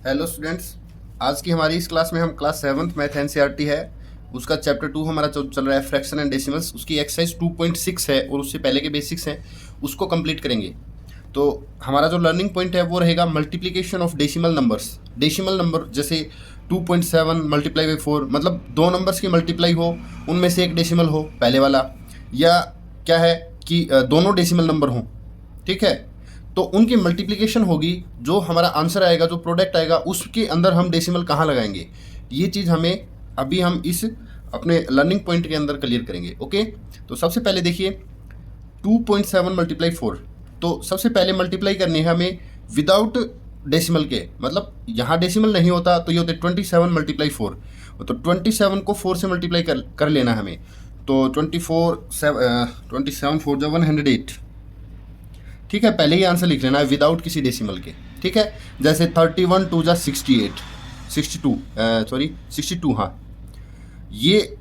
Hello students. आज की हमारी इस क्लास में हम क्लास 7th मैथ एनसीईआरटी है उसका चैप्टर 2 हमारा चल रहा है फ्रैक्शन एंड डेसिमल्स। उसकी एक्सरसाइज 2.6 है और उससे पहले के बेसिक्स हैं, उसको कंप्लीट करेंगे। तो हमारा जो लर्निंग पॉइंट है वो रहेगा multiplication of decimal numbers. Decimal number जैसे 2.7 मल्टीप्लाई बाई 4, मतलब दो नंबर्स की मल्टीप्लाई हो, उनमें से एक डेसिमल हो पहले वाला, या क्या है कि दोनों डेसिमल नंबर हों, ठीक है। तो उनकी मल्टीप्लिकेशन होगी, जो हमारा आंसर आएगा, जो प्रोडक्ट आएगा, उसके अंदर हम डेसिमल कहाँ लगाएंगे, ये चीज़ हमें अभी हम इस अपने लर्निंग पॉइंट के अंदर क्लियर करेंगे। ओके, तो सबसे पहले देखिए 2.7 मल्टीप्लाई 4। तो सबसे पहले मल्टीप्लाई करनी है हमें विदाउट डेसिमल के, मतलब यहाँ डेसिमल नहीं होता तो ये होते 27 मल्टीप्लाई 4। तो 27 को 4 से मल्टीप्लाई कर लेना है हमें। तो 27 4 जो 108, ठीक है। पहले ही आंसर लिख लेना है विदाउट किसी डेसिमल के, ठीक है। जैसे 31 2 जा 68, 62 सॉरी 62, हाँ, ये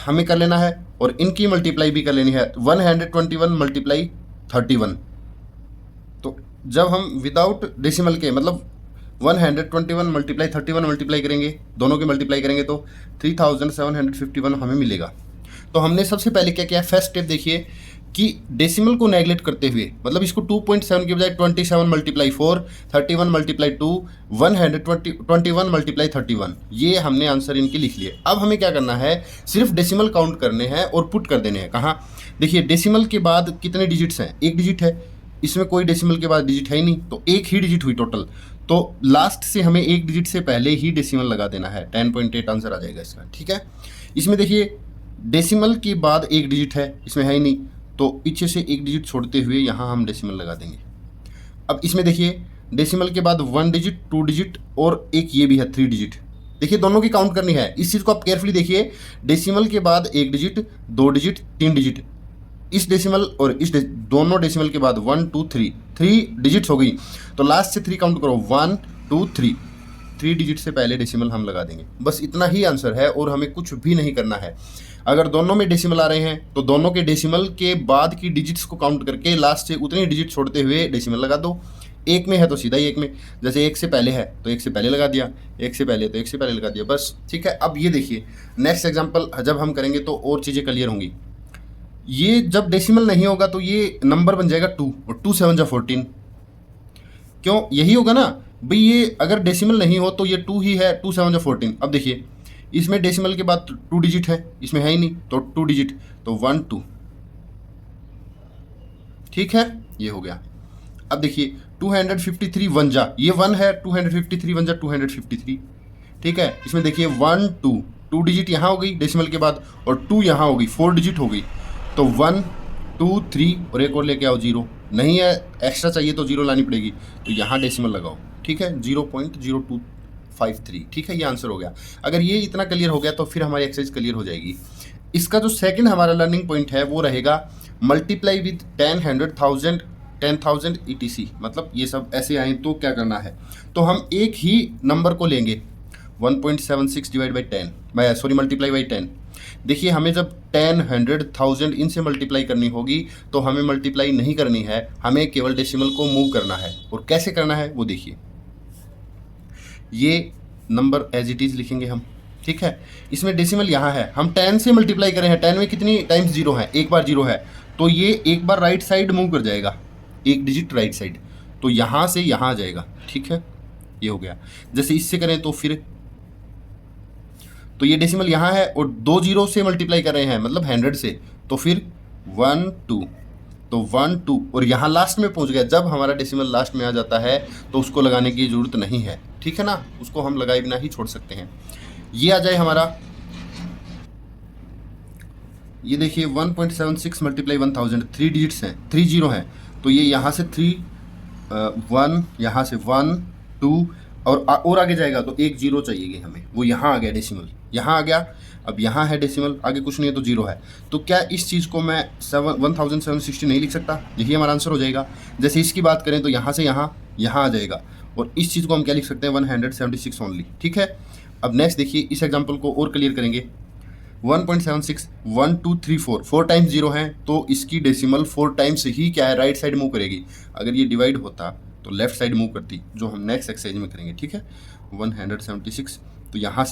हमें कर लेना है। और इनकी मल्टीप्लाई भी कर लेनी है, 121 मल्टीप्लाई 31। तो जब हम विदाउट डेसिमल के, मतलब 121 मल्टीप्लाई 31 मल्टीप्लाई करेंगे, दोनों के मल्टीप्लाई करेंगे तो 3751 हमें मिलेगा। तो हमने सबसे पहले क्या किया, फर्स्ट स्टेप देखिए कि डेसिमल को नेगलेक्ट करते हुए, मतलब इसको 2.7 के बजाय 27 मल्टीप्लाई 4, 31 मल्टीप्लाई 2, 121 मल्टीप्लाई 31, ये हमने आंसर इनके लिख लिए। अब हमें क्या करना है, सिर्फ डेसिमल काउंट करने हैं और पुट कर देने हैं। कहाँ देखिए, डेसिमल के बाद कितने डिजिट्स हैं, एक डिजिट है, इसमें कोई डेसिमल के बाद डिजिट है ही नहीं, तो एक ही डिजिट हुई टोटल। तो लास्ट से हमें एक डिजिट से पहले ही डेसिमल लगा देना है, 10.8 आंसर आ जाएगा इसका, ठीक है। इसमें देखिए डेसिमल के बाद एक डिजिट है, इसमें है ही नहीं, तो पीछे से एक डिजिट छोड़ते हुए यहाँ हम डेसिमल लगा देंगे। अब इसमें देखिए डेसिमल के बाद 1 डिजिट, 2 डिजिट और एक ये भी है 3 डिजिट। देखिए दोनों की काउंट करनी है, इस चीज़ को आप केयरफुली देखिए। डेसिमल के बाद एक डिजिट, 2 डिजिट, 3 डिजिट, इस डेसिमल और इस दोनों डेसिमल के बाद 1 2 3, 3 डिजिट्स हो गई। तो लास्ट से 3 काउंट करो, 1 2 3, 3 डिजिट से पहले डेसिमल हम लगा देंगे। बस इतना ही आंसर है और हमें कुछ भी नहीं करना है। अगर दोनों में डेसिमल आ रहे हैं तो दोनों के डेसिमल के बाद की डिजिट्स को काउंट करके लास्ट से उतनी डिजिट छोड़ते हुए डेसिमल लगा दो। एक में है तो सीधा ही एक में, जैसे एक से पहले है तो एक से पहले लगा दिया, एक से पहले तो एक से पहले लगा दिया, बस, ठीक है। अब ये देखिए नेक्स्ट एग्जांपल जब हम करेंगे तो और चीज़ें क्लियर होंगी। ये जब डेसिमल नहीं होगा तो ये नंबर बन जाएगा 2, और 2 7 जा 14, क्यों, यही होगा ना भाई। ये अगर डेसिमल नहीं हो तो ये 2 ही है, 2 7 जा 14। अब देखिए इसमें डेसिमल के बाद 2 डिजिट है, इसमें है ही नहीं, तो 2 डिजिट, तो 1 2, ठीक है, ये हो गया। अब देखिए 253 1 जा, ये 1 है, 253 1 जा 253, ठीक है। इसमें देखिए 1 2, 2 डिजिट यहाँ हो गई डेसिमल के बाद, और 2 यहाँ हो गई, 4 डिजिट हो गई। तो 1 2 3 और एक और लेके आओ, 0 नहीं है, एक्स्ट्रा चाहिए तो 0 लानी पड़ेगी, तो यहाँ डेसिमल लगाओ, ठीक है, 0.0253, ठीक है, ये आंसर हो गया। अगर ये इतना क्लियर हो गया तो फिर हमारी एक्सरसाइज क्लियर हो जाएगी। इसका जो सेकंड हमारा लर्निंग पॉइंट है वो रहेगा मल्टीप्लाई विद 10 100 1000 10,000 ETC, मतलब ये सब ऐसे आए तो क्या करना है। तो हम एक ही नंबर को लेंगे, 1.76 divide by 10, sorry multiply by 10। देखिए हमें जब 10 100 1000 इनसे मल्टीप्लाई करनी होगी तो हमें मल्टीप्लाई नहीं करनी है, हमें केवल डेसिमल को मूव करना है। और कैसे करना है वो देखिए, ये नंबर एज इट इज़ लिखेंगे हम, ठीक है। इसमें डेसिमल यहाँ है, हम 10 से मल्टीप्लाई करें हैं, 10 में कितनी टाइम्स 0 है, एक बार 0 है, तो ये एक बार राइट साइड मूव कर जाएगा, एक डिजिट राइट साइड, तो यहाँ से यहाँ आ जाएगा, ठीक है, ये हो गया। जैसे इससे करें तो फिर, तो ये डेसिमल यहाँ है और 2 0 से मल्टीप्लाई कर रहे हैं, मतलब 100 से, तो फिर 1 2, तो 1 2 और यहाँ लास्ट में पहुँच गया। जब हमारा डेसिमल लास्ट में आ जाता है तो उसको लगाने की ज़रूरत नहीं है, ठीक है ना, उसको हम लगाए बिना ही छोड़ सकते हैं। ये आ जाए हमारा, ये देखिए 1.76 मल्टीप्लाई 1000, 3 डिजिट्स हैं, 3 0 हैं, तो ये यहाँ से 3 1, यहाँ से 1 2 और आगे जाएगा तो एक 0 चाहिए हमें, वो यहाँ आ गया डेसिमल, यहाँ आ गया। अब यहाँ है डेसिमल, आगे कुछ नहीं है तो 0 है, तो क्या इस चीज़ को मैं 1760 नहीं लिख सकता, यही हमारा आंसर हो जाएगा। जैसे इसकी बात करें तो यहाँ से यहाँ यहाँ आ जाएगा, और इस चीज़ को हम क्या लिख सकते हैं, 176 ओनली, ठीक है। अब नेक्स्ट देखिए इस एग्जाम्पल को और क्लियर करेंगे। 1.76 1 2 3 4, 4 टाइम्स 0 है तो इसकी डेसिमल 4 टाइम्स ही क्या है, राइट साइड मूव करेगी। अगर ये डिवाइड होता तो लेफ्ट साइड मूव करती, जो हम नेक्स्ट एक्सरसाइज में करेंगे, ठीक है। 176, तो यहाँ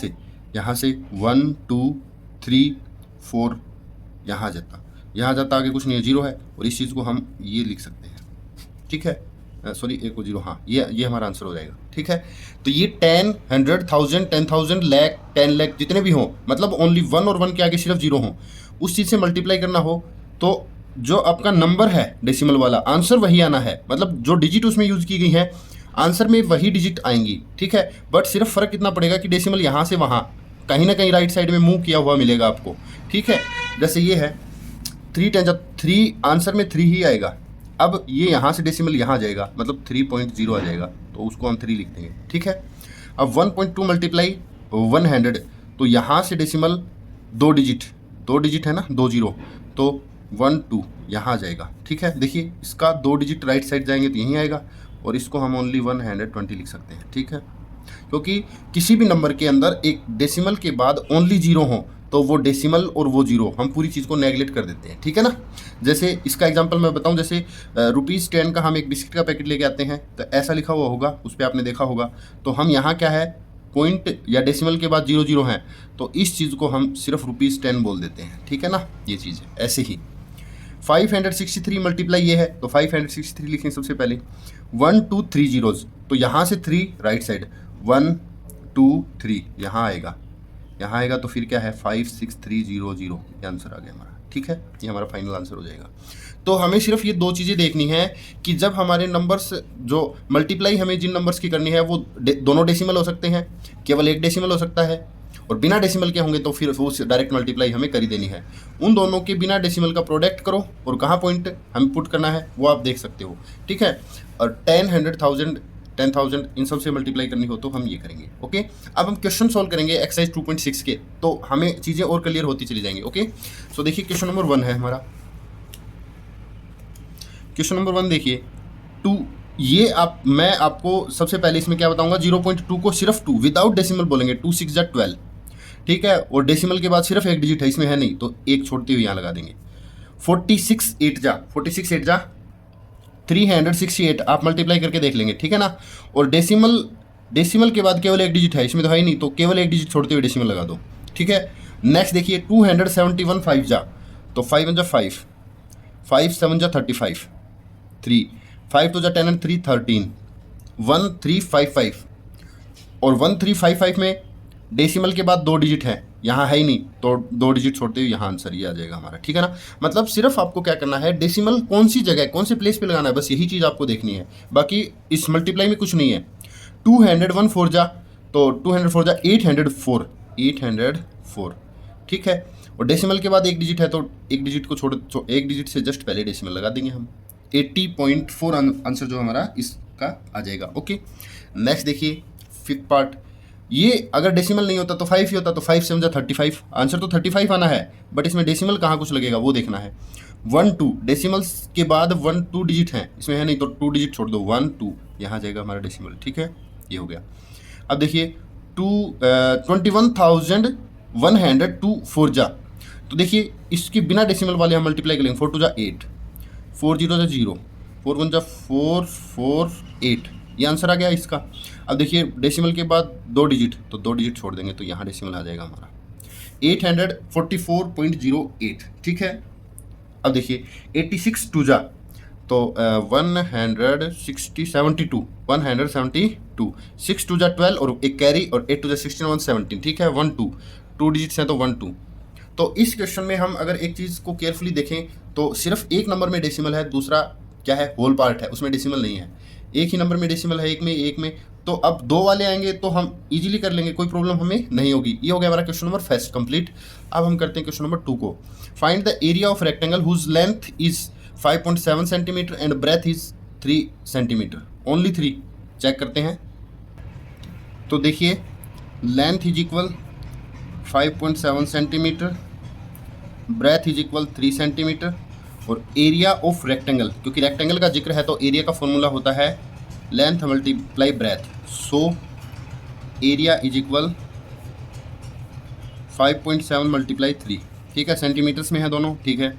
से 1 2 3 4 यहाँ जाता आगे कुछ नहीं है, 0 है, और इस चीज़ को हम ये लिख सकते हैं, ठीक है। सॉरी, एक को 0, हाँ, ये हमारा आंसर हो जाएगा, ठीक है। तो ये 10, 100, 1000, 10,000, लाख, 10 लाख जितने भी हों, मतलब ओनली 1 और 1 के आगे सिर्फ 0 हों, उस चीज़ से मल्टीप्लाई करना हो तो जो आपका नंबर है डेसिमल वाला, आंसर वही आना है, मतलब जो डिजिट उसमें यूज़ की गई है आंसर में वही डिजिट आएंगी, ठीक है। बट सिर्फ फ़र्क कितना पड़ेगा कि डेसिमल यहाँ से वहाँ कहीं ना कहीं राइट साइड में मूव किया हुआ मिलेगा आपको, ठीक है। जैसे ये है 3 10 3, आंसर में 3 ही आएगा। अब ये यहाँ से डेसिमल यहाँ जाएगा, मतलब 3.0 आ जाएगा, तो उसको हम 3 लिख देंगे, ठीक है। अब 1.2 मल्टीप्लाई 100, तो यहाँ से डेसिमल 2 डिजिट है ना, 2 0, तो 1 2 यहाँ आ जाएगा, ठीक है। देखिए इसका 2 डिजिट राइट साइड जाएंगे तो यहीं आएगा, और इसको हम ओनली 120 लिख सकते हैं, ठीक है। क्योंकि किसी भी नंबर के अंदर एक डेसिमल के बाद ओनली 0 हो तो वो डेसिमल और वो 0 हम पूरी चीज़ को नेगलेक्ट कर देते हैं, ठीक है ना। जैसे इसका एग्जांपल मैं बताऊं, जैसे ₹10 का हम एक बिस्किट का पैकेट लेके आते हैं, तो ऐसा लिखा हुआ होगा, उस पर आपने देखा होगा, तो हम यहाँ क्या है, पॉइंट या डेसिमल के बाद 0 0 हैं, तो इस चीज़ को हम सिर्फ ₹10 बोल देते हैं, ठीक है ना। ये चीज़ है। ऐसे ही 563 मल्टीप्लाई ये है, तो 563 लिखें सबसे पहले, 1 2 3 zeros, तो यहाँ से 3 राइट साइड, 1 2 3 यहाँ आएगा, तो फिर क्या है 56300, ये आंसर आ गया हमारा, ठीक है। ये हमारा फाइनल आंसर हो जाएगा। तो हमें सिर्फ ये 2 चीज़ें देखनी है कि जब हमारे नंबर्स जो मल्टीप्लाई हमें जिन नंबर्स की करनी है वो दोनों डेसिमल हो सकते हैं, केवल एक डेसिमल हो सकता है, और बिना डेसिमल के होंगे तो फिर वो डायरेक्ट मल्टीप्लाई हमें कर ही देनी है। उन दोनों के बिना डेसिमल का प्रोडक्ट करो और कहाँ पॉइंट हमें पुट करना है वो आप देख सकते हो, ठीक है। और 10, 100, 10,000 इन सब से मल्टीप्लाई करनी हो तो हम ये करेंगे, ओके। अब हम क्वेश्चन सॉल्व करेंगे एक्सरसाइज 2.6 के, तो हमें चीज़ें और क्लियर होती चली जाएंगी, ओके। सो देखिए क्वेश्चन नंबर 1 है हमारा। क्वेश्चन नंबर 1 देखिए, 2, ये मैं आपको सबसे पहले इसमें क्या बताऊंगा, 0.2 को सिर्फ 2 विदाउट डेसिमल बोलेंगे, 2 6 जा 12, ठीक है। और डेसिमल के बाद सिर्फ एक डिजिट है, इसमें है नहीं, तो एक छोड़ते हुए यहाँ लगा देंगे। 46 8 जा 368, आप मल्टीप्लाई करके देख लेंगे, ठीक है ना। और डेसिमल के बाद केवल एक डिजिट है, इसमें तो है ही नहीं, तो केवल एक डिजिट छोड़ते हुए डेसिमल लगा दो, ठीक है। नेक्स्ट देखिए 271 5 जा, तो 5 1 जा 5, 5 7 जा 35, 3 5 2 जा 10 and 3 13, 1355, और 1355 में डेसिमल के बाद 2 डिजिट है, यहाँ है ही नहीं, तो 2 डिजिट छोड़ते हुए यहाँ आंसर ये आ जाएगा हमारा, ठीक है ना। मतलब सिर्फ आपको क्या करना है, डेसिमल कौन सी जगह कौन से प्लेस पे लगाना है, बस यही चीज़ आपको देखनी है, बाकी इस मल्टीप्लाई में कुछ नहीं है। 201 4 जा, तो 204 जा 804, ठीक है। और डेसिमल के बाद एक डिजिट है, तो एक डिजिट को एक डिजिट से जस्ट पहले डेसिमल लगा देंगे हम, 80.4 आंसर जो हमारा इसका आ जाएगा, ओके। नेक्स्ट देखिए 5th पार्ट, ये अगर डेसिमल नहीं होता तो 5 ही होता, तो 5 7 जा 35, आंसर तो 35 आना है, बट इसमें डेसिमल कहाँ कुछ लगेगा वो देखना है। 1 2, डेसिमल्स के बाद 1 2 डिजिट हैं, इसमें है नहीं, तो 2 डिजिट छोड़ दो, 1 2 यहाँ जाएगा हमारा डेसिमल, ठीक है। ये हो गया। अब देखिए 21,102 4 जा, तो देखिए इसके बिना डेसिमल वाले हम मल्टीप्लाई करेंगे, 4 2 जा 8, 4 0 जा 0, 4 1 जा 4 4 8, ये आंसर आ गया इसका। अब देखिए डेसिमल के बाद 2 डिजिट, तो 2 डिजिट छोड़ देंगे, तो यहाँ डेसिमल आ जाएगा हमारा 844.08, ठीक है। अब देखिए 86 2 जा, तो 172, 6 2 जा 12, और एक कैरी, और 8 2 जा 16, 117, ठीक है। 1 2 डिजिट्स हैं, तो 1 2। तो इस क्वेश्चन में हम अगर एक चीज़ को केयरफुली देखें तो सिर्फ एक नंबर में डेसिमल है, दूसरा क्या है होल पार्ट है, उसमें डेसिमल नहीं है। एक ही नंबर में डेसिमल है, एक में, तो अब 2 वाले आएंगे तो हम इजीली कर लेंगे, कोई प्रॉब्लम हमें नहीं होगी। ये हो गया हमारा क्वेश्चन नंबर फर्स्ट कंप्लीट। अब हम करते हैं क्वेश्चन नंबर 2 को। Find the area of rectangle whose length is 5.7 centimetre and breadth is 3 centimetre, only 3। Check करते हैं, तो देखिए length is equal 5.7 centimetre, breadth is equal 3 centimetre, और एरिया ऑफ रेक्टेंगल, क्योंकि रेक्टेंगल का जिक्र है तो एरिया का फॉर्मूला होता है length multiply breadth, so area is equal 5.7 multiply 3, ठीक है। सेंटीमीटर्स में है दोनों, ठीक है।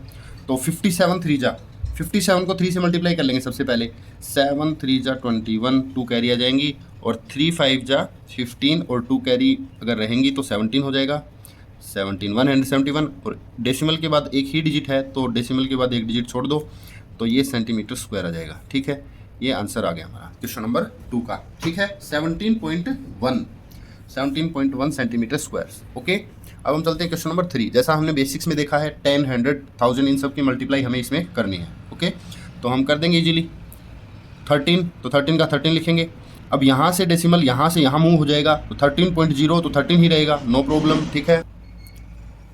तो 57 3 जा 57 को 3 से मल्टीप्लाई कर लेंगे सबसे पहले। 7 3 जा 21, 2 कैरी आ जाएंगी, और 3 5 जा 15, और 2 कैरी अगर रहेंगी तो 17 हो जाएगा। 17 171, और डेसिमल के बाद एक ही डिजिट है तो डेसिमल के बाद एक डिजिट छोड़ दो, तो ये सेंटीमीटर स्क्वायर आ जाएगा। ठीक है, ये आंसर आ गया हमारा क्वेश्चन नंबर 2 का। ठीक है, 17.1 सेंटीमीटर स्क्वायर। ओके, अब हम चलते हैं क्वेश्चन नंबर 3। जैसा हमने बेसिक्स में देखा है 10, 100, 1000 इन सब की मल्टीप्लाई हमें इसमें करनी है। ओके, तो हम कर देंगे इजीली। 13, तो 13 का 13 लिखेंगे। अब यहाँ से डेसिमल यहाँ से यहाँ मूव हो जाएगा, तो 13.0 तो 13 ही रहेगा, नो प्रॉब्लम। ठीक है,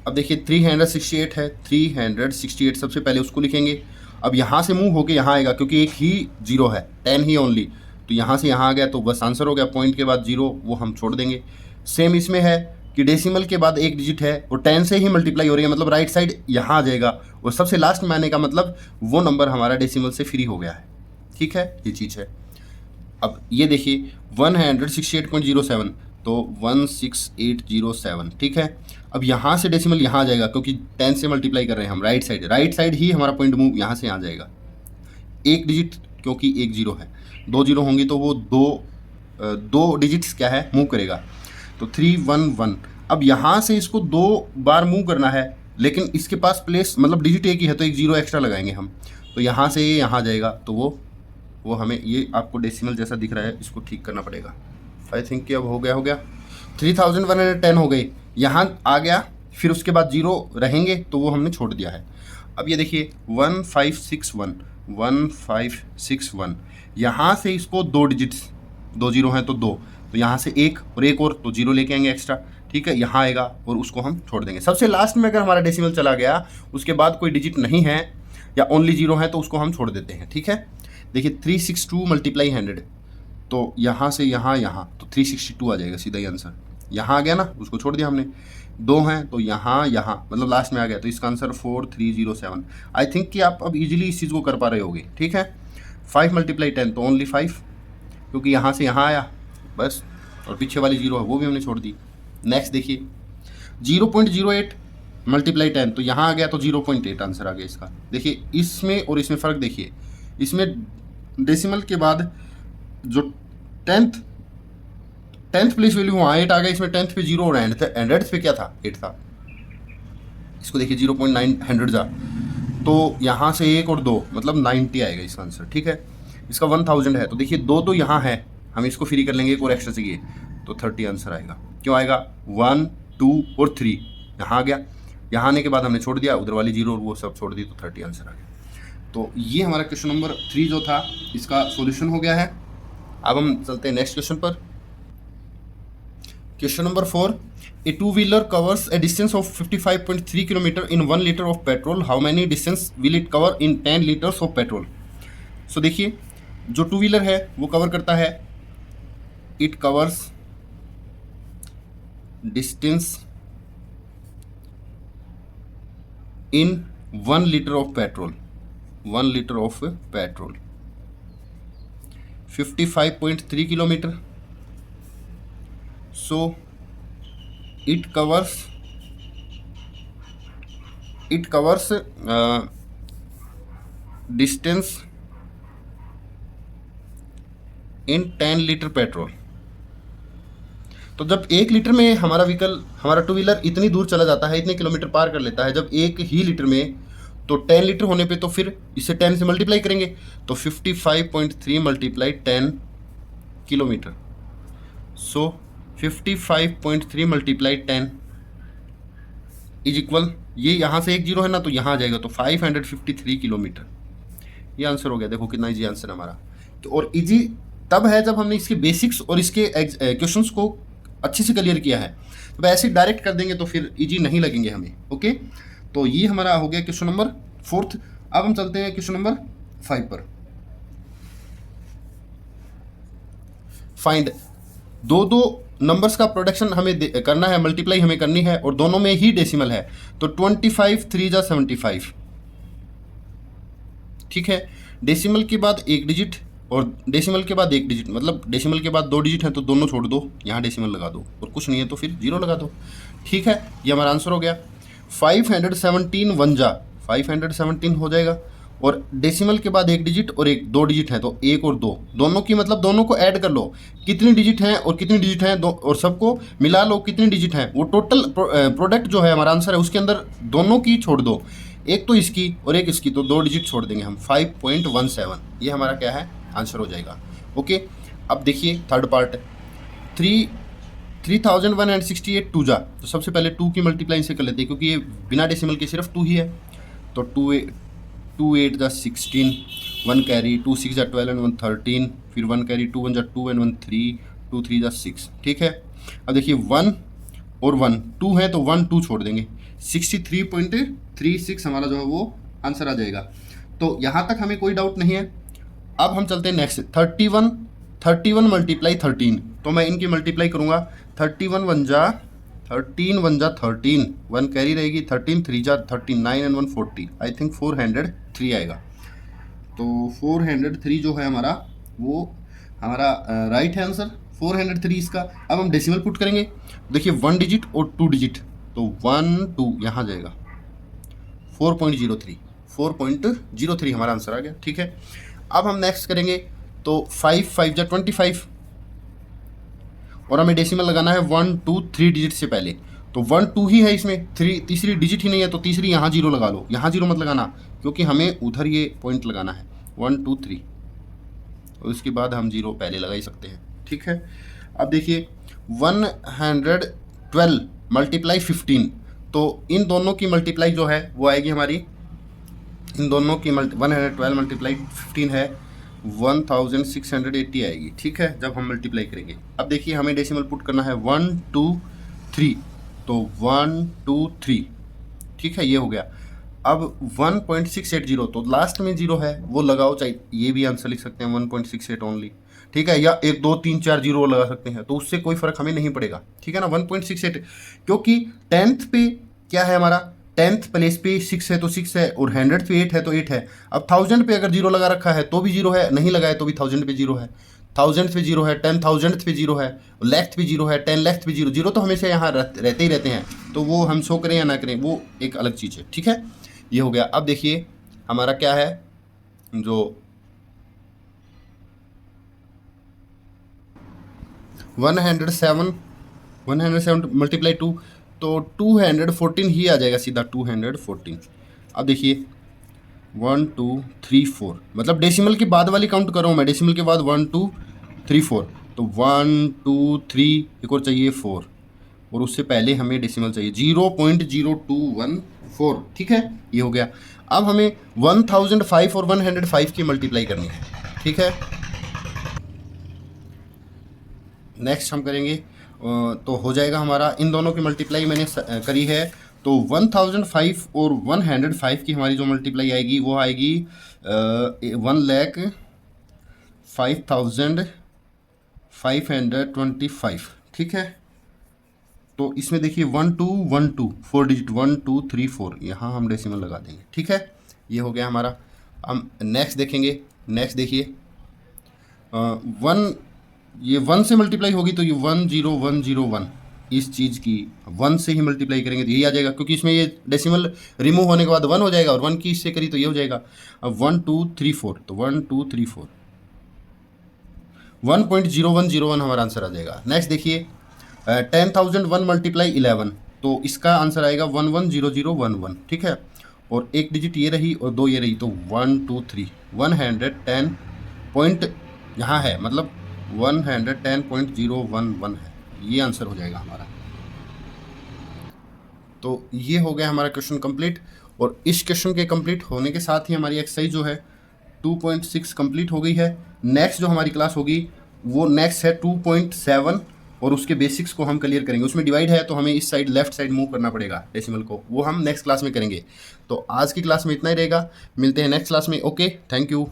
अब देखिए 368 है, 368 सबसे पहले उसको लिखेंगे। अब यहाँ से मूव होके यहाँ आएगा, क्योंकि एक ही जीरो है, 10 ही ओनली, तो यहाँ से यहाँ आ गया तो बस आंसर हो गया। पॉइंट के बाद जीरो वो हम छोड़ देंगे। सेम इसमें है कि डेसिमल के बाद एक डिजिट है और 10 से ही मल्टीप्लाई हो रही है, मतलब राइट साइड यहाँ आ जाएगा, और सबसे लास्ट में आने का मतलब वो नंबर हमारा डेसिमल से फ्री हो गया है। ठीक है, ये चीज़ है। अब ये देखिए 168.07, तो 16807। ठीक है, अब यहाँ से डेसिमल यहाँ आ जाएगा, क्योंकि 10 से मल्टीप्लाई कर रहे हैं हम, राइट साइड ही हमारा पॉइंट मूव यहाँ से आ जाएगा। एक डिजिट, क्योंकि एक जीरो है, 2 जीरो होंगी तो वो दो डिजिट्स क्या है मूव करेगा, तो 311। अब यहाँ से इसको 2 बार मूव करना है, लेकिन इसके पास प्लेस मतलब डिजिट एक ही है, तो एक जीरो एक्स्ट्रा लगाएंगे हम, तो यहाँ से ये यहाँ जाएगा, तो वो हमें, ये आपको डेसिमल जैसा दिख रहा है, इसको ठीक करना पड़ेगा। आई थिंक कि अब हो गया 3110 हो गई, यहाँ आ गया, फिर उसके बाद जीरो रहेंगे तो वो हमने छोड़ दिया है। अब ये देखिए 1561, यहाँ से इसको 2 डिजिट्स, 2 जीरो हैं तो 2, तो यहाँ से एक और तो जीरो लेके आएंगे एक्स्ट्रा। ठीक है, यहाँ आएगा और उसको हम छोड़ देंगे। सबसे लास्ट में अगर हमारा डेसिमल चला गया, उसके बाद कोई डिजिट नहीं है या ओनली जीरो है, तो उसको हम छोड़ देते हैं। ठीक है, देखिए 362 मल्टीप्लाई 100, तो यहाँ से यहाँ तो 362 आ जाएगा, सीधा ही आंसर यहाँ आ गया ना, उसको छोड़ दिया हमने। 2 हैं तो यहाँ मतलब लास्ट में आ गया, तो इसका आंसर 4307। आई थिंक कि आप अब इजीली इस चीज़ को कर पा रहे होगे। ठीक है, 5 मल्टीप्लाई 10, तो ओनली 5, क्योंकि यहाँ से यहाँ आया बस, और पीछे वाली जीरो है वो भी हमने छोड़ दी। नेक्स्ट देखिए 0.08 मल्टीप्लाई 10, तो यहाँ आ गया तो 0.8 आंसर आ गया इसका। देखिए इसमें और इसमें फ़र्क देखिए, इसमें डेसिमल के बाद जो टेंथ प्लेस वैल्यू वहाँ 8 आ गया, इसमें 10th पे 0 और हंड्रेड पे क्या था, 8 था। इसको देखिए 0.9 जा, तो यहाँ से 1 और 2 मतलब 90 आएगा इसका आंसर। ठीक है, इसका 1000 है, तो देखिए 2 तो यहाँ है, हम इसको फ्री कर लेंगे, एक और एक्स्ट्रा चाहिए, तो 30 आंसर आएगा। क्यों आएगा, 1 2 और 3 यहाँ आ गया, यहाँ आने के बाद हमने छोड़ दिया, उधर वाली जीरो और वो सब छोड़ दी, तो 30 आंसर आ गया। तो ये हमारा क्वेश्चन नंबर 3 जो था, इसका सॉल्यूशन हो गया है। अब हम चलते हैं नेक्स्ट क्वेश्चन पर। Question number 4, a two wheeler covers a distance of 55.3 kilometre in 1 litre of petrol, how many distance will it cover in 10 litres of petrol. So देखिए जो टू व्हीलर है वो कवर करता है, it covers distance in 1 litre of petrol, 1 litre of petrol 55.3 kilometre. So it covers distance in 10 litre petrol. तो जब 1 litre में हमारा टू व्हीलर इतनी दूर चला जाता है, इतने किलोमीटर पार कर लेता है, जब 1 ही लीटर में, तो 10 लीटर होने पे तो फिर इसे 10 से मल्टीप्लाई करेंगे, तो 55.3 multiply 10 kilometre. So 55.3 multiply 10 is equal, ये यहाँ से एक जीरो है ना, तो यहाँ आ जाएगा, तो 553 किलोमीटर। ये आंसर हो गया। देखो कितना इजी आंसर है हमारा। तो और इजी तब है जब हमने इसके बेसिक्स और इसके क्वेश्चंस को अच्छे से क्लियर किया है। तो ऐसे डायरेक्ट कर देंगे तो फिर इजी नहीं लगेंगे हमें। ओके, तो ये हमारा हो गया क्वेश्चन नंबर 4। अब हम चलते हैं क्वेश्चन नंबर 5 पर। फाइंड दो नंबर्स का प्रोडक्शन हमें करना है, मल्टीप्लाई हमें करनी है, और दोनों में ही डेसिमल है, तो 25 3 जा 75। ठीक है, डेसिमल के बाद एक डिजिट और डेसिमल के बाद एक डिजिट, मतलब डेसिमल के बाद 2 डिजिट हैं तो दोनों छोड़ दो, यहाँ डेसिमल लगा दो, और कुछ नहीं है तो फिर 0 लगा दो। ठीक है, ये हमारा आंसर हो गया। 517 1 जा 517 हो जाएगा, और डेसिमल के बाद एक डिजिट और एक, दो डिजिट हैं तो एक और दो, दोनों की मतलब दोनों को ऐड कर लो, कितनी डिजिट हैं और कितनी डिजिट हैं दो, और सबको मिला लो कितनी डिजिट हैं, वो टोटल प्रोडक्ट जो है हमारा आंसर है उसके अंदर दोनों की छोड़ दो, एक तो इसकी और एक इसकी, तो दो डिजिट छोड़ देंगे हम, 5.17, ये हमारा क्या है आंसर हो जाएगा। ओके, अब देखिए थर्ड पार्ट, 3168 टू जा, तो सबसे पहले टू की मल्टीप्लाई से कर लेते हैं क्योंकि ये बिना डेसिमल के सिर्फ टू ही है, तो टू एट जा 16, वन कैरी, टू सिक्स जा 12 एंड वन 13, फिर वन कैरी, टू वन जा 2 एंड वन 3, टू थ्री जा 6, ठीक है। अब देखिए वन और वन, टू है तो वन टू छोड़ देंगे, 63.36 हमारा जो है वो आंसर आ जाएगा। तो यहाँ तक हमें कोई डाउट नहीं है। अब हम चलते हैं नेक्स्ट, 31 मल्टीप्लाई 13, तो मैं इनकी मल्टीप्लाई करूँगा, 13 वन जा 13, वन कैरी रहेगी, 13 3 जा 39 एंड 140, आई थिंक 403 आएगा। तो 403 जो है हमारा वो हमारा राइट है आंसर, 403 इसका। अब हम डेसिमल पुट करेंगे, देखिए वन डिजिट और टू डिजिट, तो 1 2 यहाँ जाएगा, 4.03 हमारा आंसर आ गया, ठीक है। अब हम नेक्स्ट करेंगे, तो 5 5 जा 25, और हमें डेसिमल लगाना है 1 2 3 डिजिट से पहले, तो 1 2 ही है इसमें, तीसरी डिजिट ही नहीं है, तो तीसरी यहाँ जीरो लगा लो, यहाँ जीरो मत लगाना क्योंकि हमें उधर ये पॉइंट लगाना है, 1 2 3, और उसके बाद हम जीरो पहले लगा ही सकते हैं, ठीक है। अब देखिए 112 मल्टीप्लाई 15, तो इन दोनों की मल्टीप्लाई जो है वो आएगी हमारी, इन दोनों की 112 मल्टीप्लाई 15 है 1680 आएगी, ठीक है, जब हम मल्टीप्लाई करेंगे। अब देखिए हमें डेसिमल पुट करना है 1 2 3, तो 1 2 3, ठीक है, ये हो गया। अब 1.680, तो लास्ट में जीरो है वो लगाओ, चाहे ये भी आंसर लिख सकते हैं 1.68 ओनली, ठीक है, या 1 2 3 4 जीरो लगा सकते हैं, तो उससे कोई फ़र्क हमें नहीं पड़ेगा, ठीक है ना, 1.68, क्योंकि 10th पे क्या है हमारा, 10th प्लेस पे 6 है तो 6 है, और 100th पे 8 है तो 8 है। अब 1000 पे अगर जीरो लगा रखा है तो भी जीरो है, नहीं लगाए तो भी 1000 पे जीरो है, 1000th पे जीरो है, 10,000th पे जीरो है, लैक्थ पे जीरो है, 10 लैक्थ पे जीरो, जीरो तो हमेशा यहाँ रहते ही रहते हैं, तो वो हम शो करें या ना करें वो एक अलग चीज़ है, ठीक है, ये हो गया। अब देखिए हमारा क्या है, जो 107 मल्टीप्लाई 2, तो 214 ही आ जाएगा सीधा, 214। अब देखिए 1 2 3 4, मतलब डेसिमल के बाद वाली काउंट कर रहा हूँ मैं, डेसिमल के बाद 1 2 3 4, तो 1 2 3, एक और चाहिए 4, और उससे पहले हमें डेसिमल चाहिए 0.0214, ठीक है, ये हो गया। अब हमें 1005 और 105 की मल्टीप्लाई करनी है, ठीक है। नेक्स्ट हम करेंगे, तो हो जाएगा हमारा, इन दोनों की मल्टीप्लाई मैंने करी है, तो 1005 और 105 की हमारी जो मल्टीप्लाई आएगी वो आएगी 1,05,525, ठीक है। तो इसमें देखिए 1 2 1 2 4 डिजिट, 1 2 3 4, यहाँ हम डेसिमल लगा देंगे, ठीक है, ये हो गया हमारा। हम नेक्स्ट देखेंगे, नेक्स्ट देखिए 1, ये 1 से मल्टीप्लाई होगी तो ये 10101, इस चीज़ की 1 से ही मल्टीप्लाई करेंगे तो यही आ जाएगा, क्योंकि इसमें ये डेसिमल रिमूव होने के बाद 1 हो जाएगा, और 1 की इससे करी तो ये हो जाएगा। अब 1 2 3 4, तो 1 2 3 4, 1.0101 हमारा आंसर आ जाएगा। नेक्स्ट देखिए 10,001 मल्टीप्लाई 11, तो इसका आंसर आएगा 110011, ठीक है, और एक डिजिट ये रही और दो ये रही, तो 1 2 3, 110 पॉइंट यहाँ है, मतलब 110.011 है, ये आंसर हो जाएगा हमारा। तो ये हो गया हमारा क्वेश्चन कंप्लीट, और इस क्वेश्चन के कंप्लीट होने के साथ ही हमारी एक्सरसाइज जो है 2.6 कंप्लीट हो गई है। नेक्स्ट जो हमारी क्लास होगी वो नेक्स्ट है 2.7, और उसके बेसिक्स को हम क्लियर करेंगे। उसमें डिवाइड है तो हमें इस साइड लेफ्ट साइड मूव करना पड़ेगा डेसिमल को, वो हम नेक्स्ट क्लास में करेंगे। तो आज की क्लास में इतना ही रहेगा, मिलते हैं नेक्स्ट क्लास में। Okay, thank you.